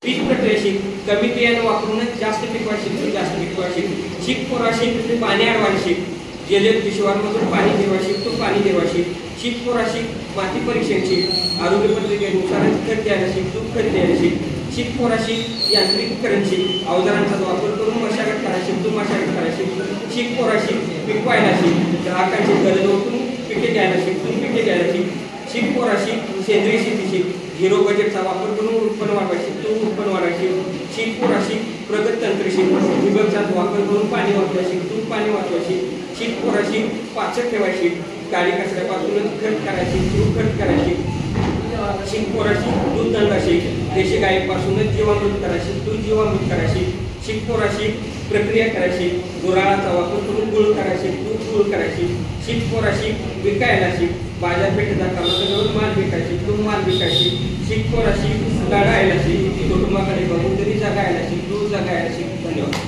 पीक प्रक्रिया कमी बियाणं वापरूनच जास्त पिकवा शीक पोरा शीक पाणी अडवायला शीक जलद पिशवांमधून पाणी देवा शीक तो पाणी देवा शीक पोरा शीक माती परीक्षण शीक आरोग्य पत्रिकेनुसार खत द्यायला शीक तूप खत द्यायला शीक पोरा शीक यांत्रिकीकरण शीक अवजारांचा वापर करून मशागत करा शीक तू मशागत करा शीक पोरा शीक पिकवायला शीक ग्राहकांची गरज ओळखून पिके द्यायला शीक तू पिके द्यायला शीक पोरा शीक सेंद्रिय शेती शीक झिरो बजेटचा वापर करून उत्पन्न वाढवायचे तो उत्पन्न वाढवायचे शीक पोरा शीक प्रगत तंत्र शीक ठिबकचा वापर करून पाणी वाचवायचे तू पाणी वाचवायचे शीक पोरा शीक पाचक ठेवायची गाडी कचऱ्यापासून खत करायची तू खत करायची शीक पोरा शीक दूध दंडा शीक देशी गायीपासूनच जीवामृत करायची तू जीवामृत करायची शीक पोरा शीक प्रक्रिया करायची गुराळाचा वापर करून गुळ करायची तू गुळ करायची शीक पोरा शीक विकायला शीक बाजारपेठेचा कामाकडून माल विकायची तू माल विकायची शीक पोरा शीक लढायला शीक कुटुंबाकडे बघून तरी जगायला शीक तू जगायला शीक. धन्यवाद.